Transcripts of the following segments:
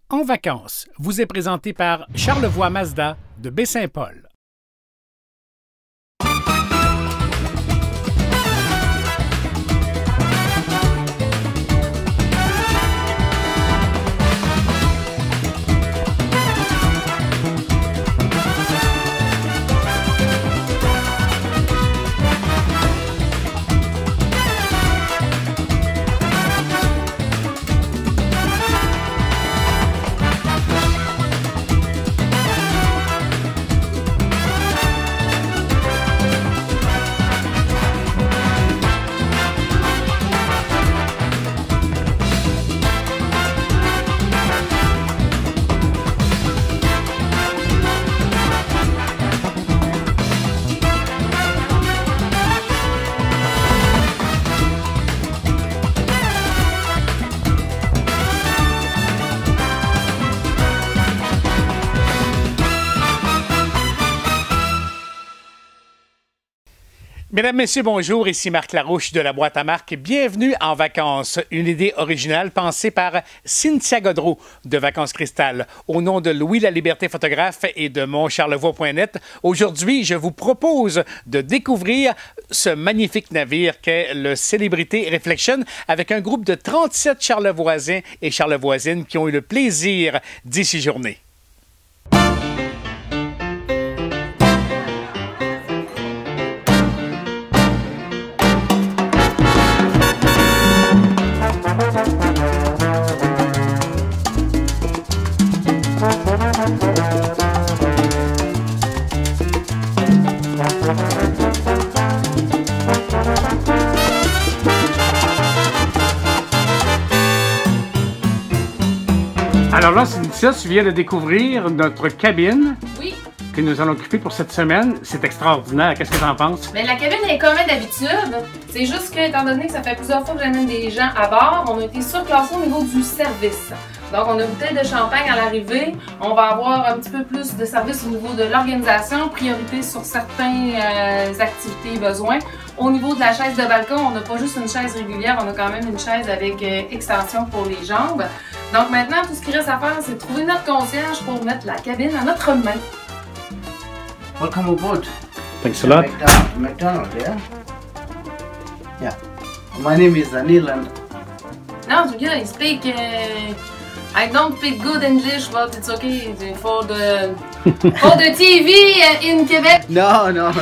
En vacances vous est présenté par Charlevoix Mazda de Baie-Saint-Paul. Mesdames, Messieurs, bonjour, ici Marc Larouche de la Boîte à Marc. Bienvenue en vacances. Une idée originale pensée par Cynthia Godreau de Vacances Cristal. Au nom de Louis Laliberté photographe et de montcharlevoix.net, aujourd'hui, je vous propose de découvrir ce magnifique navire qu'est le Celebrity Reflection avec un groupe de 37 Charlevoisiens et Charlevoisines qui ont eu le plaisir d'y séjourner. Alors là, Cynthia, tu viens de découvrir notre cabine. Oui. Que nous allons occuper pour cette semaine. C'est extraordinaire. Qu'est-ce que tu en penses? Bien, la cabine est comme d'habitude. C'est juste que, étant donné que ça fait plusieurs fois que j'amène des gens à bord, on a été surclassés au niveau du service. Donc, on a une bouteille de champagne à l'arrivée. On va avoir un petit peu plus de service au niveau de l'organisation, priorité sur certaines activités et besoins. Au niveau de la chaise de balcon, on n'a pas juste une chaise régulière, on a quand même une chaise avec extension pour les jambes. Donc maintenant, tout ce qu'il reste à faire, c'est de trouver notre concierge pour mettre la cabine à notre main. Welcome aboard. Thanks a lot. McDonald, yeah? Yeah. My name is Anil and... No, yeah, I speak... I don't speak good English, but it's okay for the... for the TV in Quebec. No.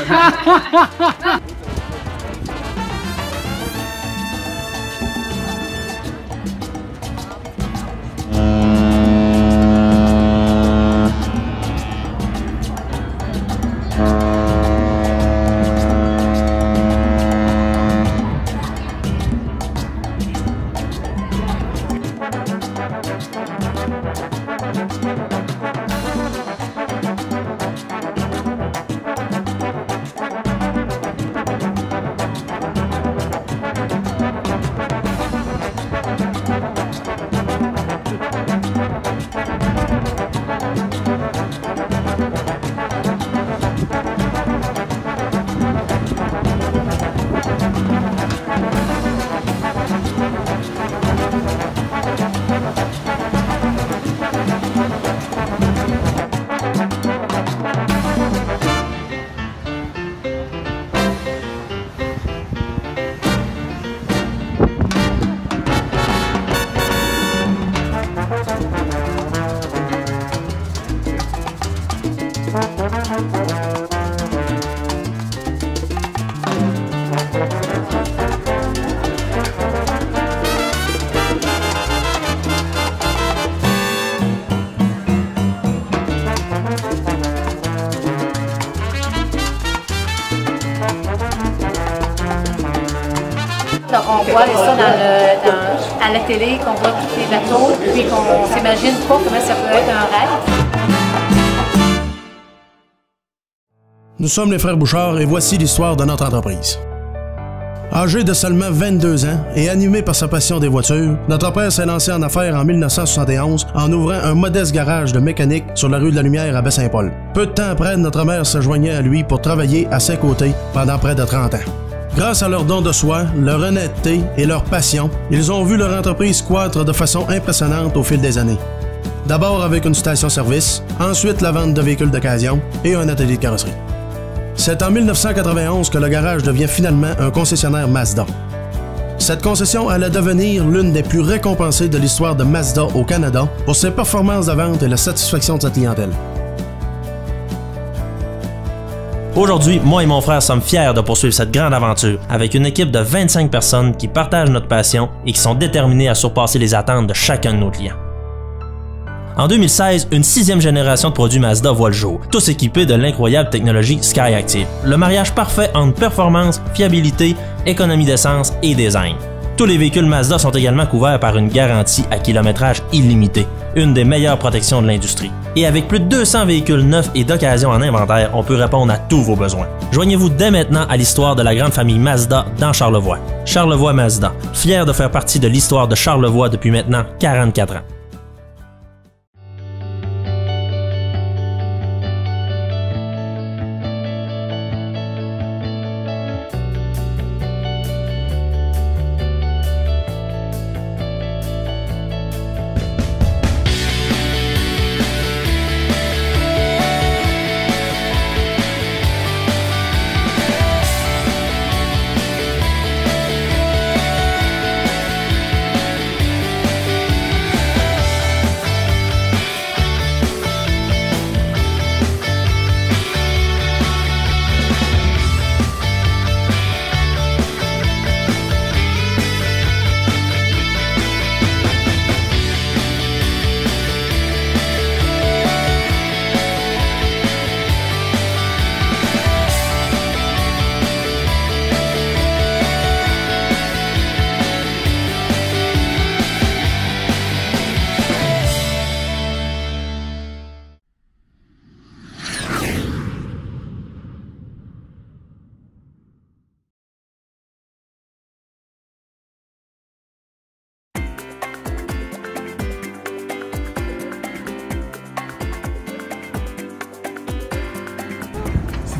On voit ça à la télé, qu'on voit tous les bateaux, puis qu'on s'imagine pas comment ça peut être un rêve. Nous sommes les frères Bouchard et voici l'histoire de notre entreprise. Âgé de seulement 22 ans et animé par sa passion des voitures, notre père s'est lancé en affaires en 1971 en ouvrant un modeste garage de mécanique sur la rue de la Lumière à Baie-Saint-Paul. Peu de temps après, notre mère se joignait à lui pour travailler à ses côtés pendant près de 30 ans. Grâce à leur don de soi, leur honnêteté et leur passion, ils ont vu leur entreprise croître de façon impressionnante au fil des années. D'abord avec une station-service, ensuite la vente de véhicules d'occasion et un atelier de carrosserie. C'est en 1991 que le garage devient finalement un concessionnaire Mazda. Cette concession allait devenir l'une des plus récompensées de l'histoire de Mazda au Canada pour ses performances de vente et la satisfaction de sa clientèle. Aujourd'hui, moi et mon frère sommes fiers de poursuivre cette grande aventure avec une équipe de 25 personnes qui partagent notre passion et qui sont déterminées à surpasser les attentes de chacun de nos clients. En 2016, une 6e génération de produits Mazda voit le jour, tous équipés de l'incroyable technologie SkyActiv. Le mariage parfait entre performance, fiabilité, économie d'essence et design. Tous les véhicules Mazda sont également couverts par une garantie à kilométrage illimité, une des meilleures protections de l'industrie. Et avec plus de 200 véhicules neufs et d'occasion en inventaire, on peut répondre à tous vos besoins. Joignez-vous dès maintenant à l'histoire de la grande famille Mazda dans Charlevoix. Charlevoix Mazda, fier de faire partie de l'histoire de Charlevoix depuis maintenant 44 ans.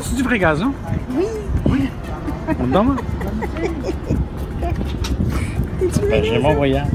C'est du vrai gazon? Oui. Oui. On donne? J'ai mon voyage.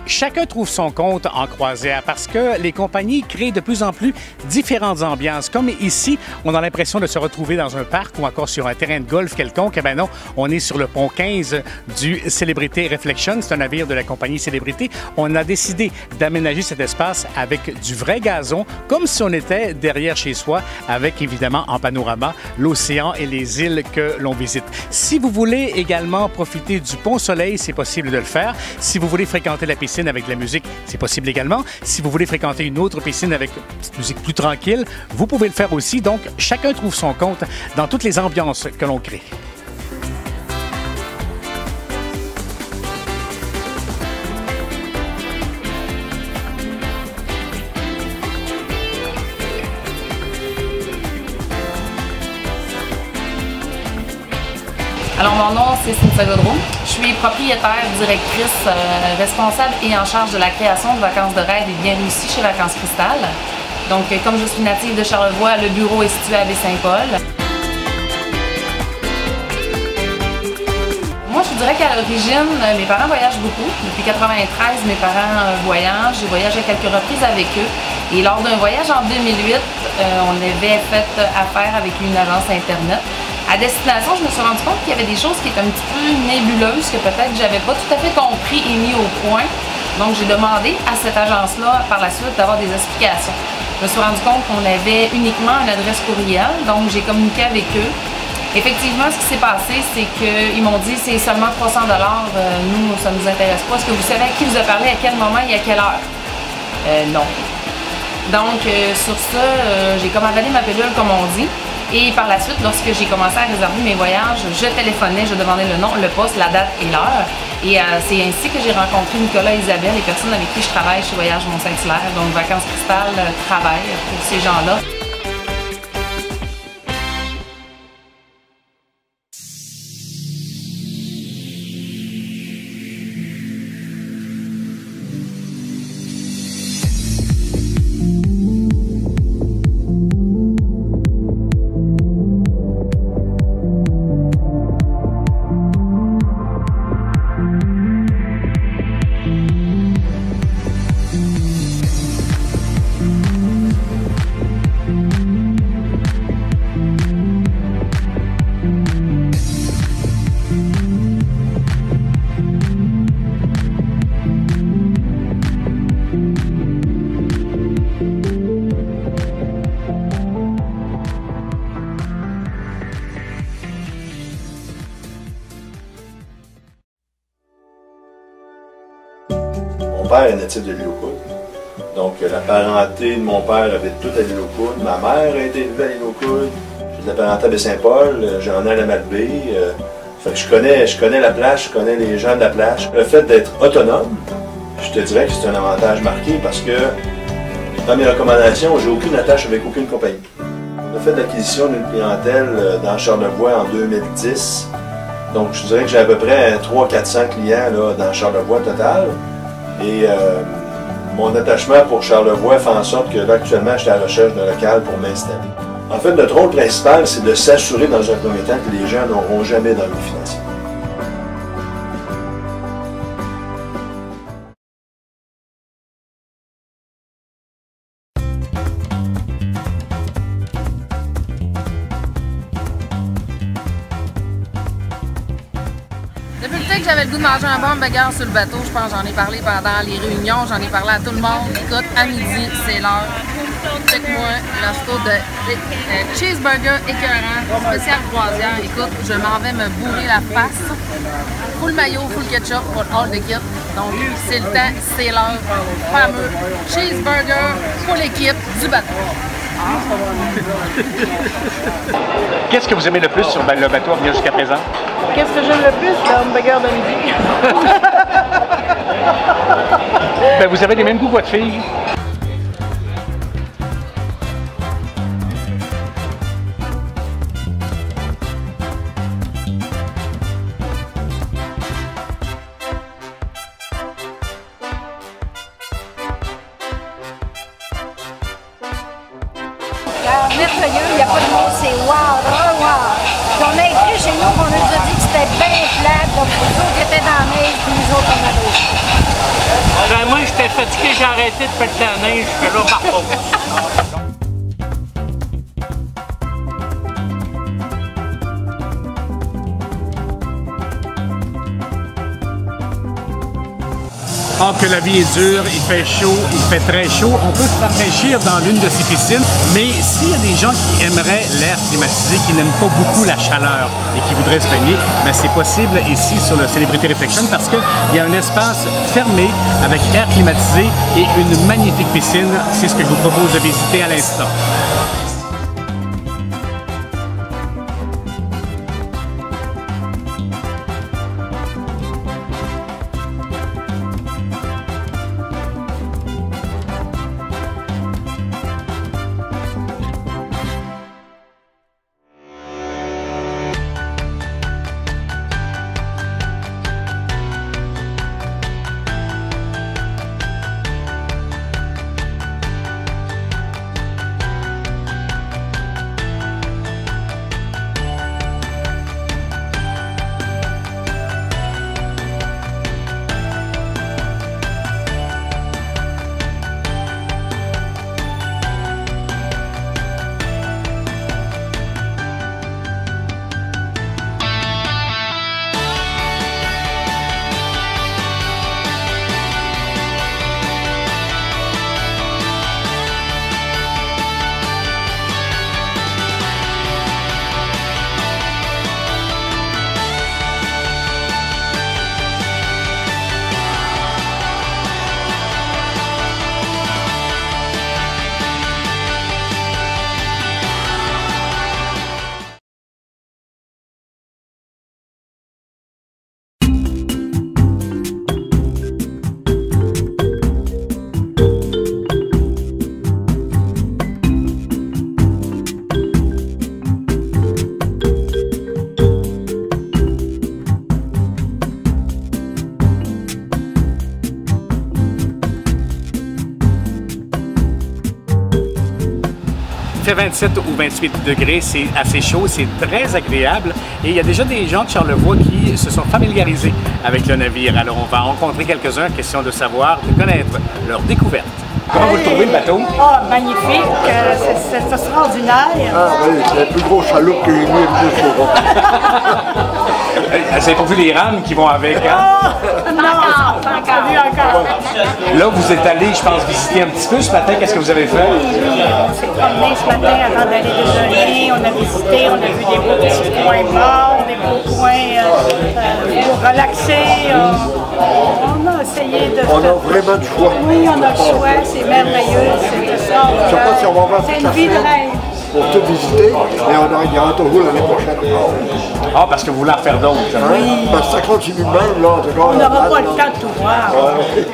Chacun trouve son compte en croisière parce que les compagnies créent de plus en plus différentes ambiances. Comme ici, on a l'impression de se retrouver dans un parc ou encore sur un terrain de golf quelconque. Eh bien non, on est sur le pont 15 du Celebrity Reflection. C'est un navire de la compagnie Celebrity. On a décidé d'aménager cet espace avec du vrai gazon, comme si on était derrière chez soi, avec évidemment en panorama l'océan et les îles que l'on visite. Si vous voulez également profiter du pont Soleil, c'est possible de le faire. Si vous voulez fréquenter la piscine avec de la musique, c'est possible également. Si vous voulez fréquenter une autre piscine avec une petite musique plus tranquille, vous pouvez le faire aussi. Donc, chacun trouve son compte dans toutes les ambiances que l'on crée. Alors, mon nom, c'est Cynthia Godreau. Je suis propriétaire, directrice, responsable et en charge de la création de vacances de rêve et bien réussi chez Vacances Cristal. Donc, comme je suis native de Charlevoix, le bureau est situé à Baie-Saint-Paul. Moi, je dirais qu'à l'origine, mes parents voyagent beaucoup. Depuis 1993, mes parents voyagent. J'ai voyagé à quelques reprises avec eux. Et lors d'un voyage en 2008, on avait fait affaire avec une agence Internet. À destination, je me suis rendu compte qu'il y avait des choses qui étaient un petit peu nébuleuses, que peut-être j'avais pas tout à fait compris et mis au point. Donc, j'ai demandé à cette agence-là, par la suite, d'avoir des explications. Je me suis rendu compte qu'on avait uniquement une adresse courriel, donc j'ai communiqué avec eux. Effectivement, ce qui s'est passé, c'est qu'ils m'ont dit c'est seulement 300 $, nous, ça ne nous intéresse pas. Est-ce que vous savez à qui vous a parlé, à quel moment et à quelle heure? Non. Donc, sur ça, j'ai comme avalé ma pilule, comme on dit. Et par la suite, lorsque j'ai commencé à réserver mes voyages, je téléphonais, je demandais le nom, le poste, la date et l'heure. Et c'est ainsi que j'ai rencontré Nicolas et Isabelle, les personnes avec qui je travaille chez Voyage Mont-Saint-Hilaire. Donc, Vacances Cristal travaille pour ces gens-là. père est natif de l'île aux Coudres. Donc, la parenté de mon père habite toute à l'île aux Coudres. Ma mère a été élevée à l'île aux Coudres. J'ai de la parenté à Baie-Saint-Paul, j'en ai à la Malbaie. Fait que je connais la plage, je connais les gens de la plage. Le fait d'être autonome, je te dirais que c'est un avantage marqué parce que dans mes recommandations, j'ai aucune attache avec aucune compagnie. On a fait l'acquisition d'une clientèle dans Charlevoix en 2010. Donc, je dirais que j'ai à peu près 300-400 clients là, dans Charlevoix total. Et mon attachement pour Charlevoix fait en sorte que là, actuellement, je suis à la recherche d'un local pour m'installer. En fait, notre rôle principal, c'est de s'assurer dans un premier temps que les gens n'auront jamais d'ennuis financiers. Depuis le temps que j'avais le goût de manger un bon burger sur le bateau, je pense j'en ai parlé pendant les réunions, j'en ai parlé à tout le monde. Écoute, à midi, c'est l'heure. Check-moi, resto de cheeseburger écœurant, spécial croisière. Écoute, je m'en vais me bourrer la face. Full mayo, full ketchup, pour all the kit. Donc, c'est le temps, c'est l'heure. Fameux cheeseburger pour l'équipe du bateau. Qu'est-ce que vous aimez le plus sur le bateau à venir jusqu'à présent? Qu'est-ce que j'aime le plus? Le hamburger de midi. Ben, vous avez les mêmes goûts que votre fille. Merveilleux, il n'y a pas de mots, c'est wow, wow. Puis on a écrit chez nous qu'on nous a dit que c'était bien plate, donc les autres étaient dans la neige, puis nous autres on avait. Ben moi j'étais fatigué, j'ai arrêté de péter la neige, je fais là par contre. Or que la vie est dure, il fait chaud, il fait très chaud, on peut se rafraîchir dans l'une de ces piscines, mais s'il y a des gens qui aimeraient l'air climatisé, qui n'aiment pas beaucoup la chaleur et qui voudraient se baigner, ben c'est possible ici sur le Celebrity Reflection parce qu'il y a un espace fermé avec air climatisé et une magnifique piscine. C'est ce que je vous propose de visiter à l'instant. fait 27 ou 28 degrés, c'est assez chaud, c'est très agréable et il y a déjà des gens de Charlevoix qui se sont familiarisés avec le navire. Alors on va rencontrer quelques-uns, question de savoir, de connaître leur découverte. Comment vous le trouvez, le bateau? Ah, magnifique, c'est extraordinaire. Ah oui, c'est la plus grosse chaloupe que j'ai vue au Vous n'avez pas vu les rames qui vont avec, hein? Non, pas encore. Là, vous êtes allé, je pense, visiter un petit peu ce matin. Qu'est-ce que vous avez fait? Oui, on s'est promené ce matin avant d'aller déjeuner. On a visité, on a vu des beaux petits coins morts, des au coin pour relaxer. On a essayé de... On a vraiment du choix. Oui, on a le choix. C'est merveilleux. C'est extraordinaire. Je sais pas si on va voir C'est toute une la vie de semaine rêve. pour tout visiter, mais il y aura toujours l'année prochaine. Ah, parce que vous voulez en faire d'autres. Oui. Parce que ça continue même, là, en tout cas. On n'aura pas le temps de tout voir. Ouais.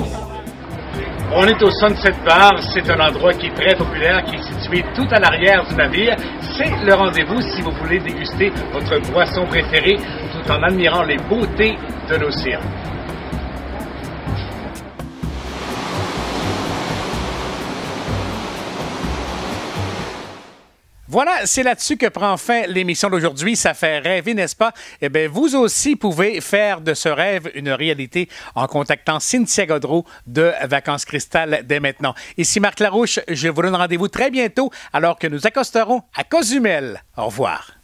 On est au Sunset Bar. C'est un endroit qui est très populaire, qui est situé tout à l'arrière du navire. C'est le rendez-vous si vous voulez déguster votre boisson préférée tout en admirant les beautés de l'océan. Voilà, c'est là-dessus que prend fin l'émission d'aujourd'hui. Ça fait rêver, n'est-ce pas? Eh bien, vous aussi pouvez faire de ce rêve une réalité en contactant Cynthia Godreau de Vacances Cristal dès maintenant. Ici Marc Larouche, je vous donne rendez-vous très bientôt alors que nous accosterons à Cozumel. Au revoir.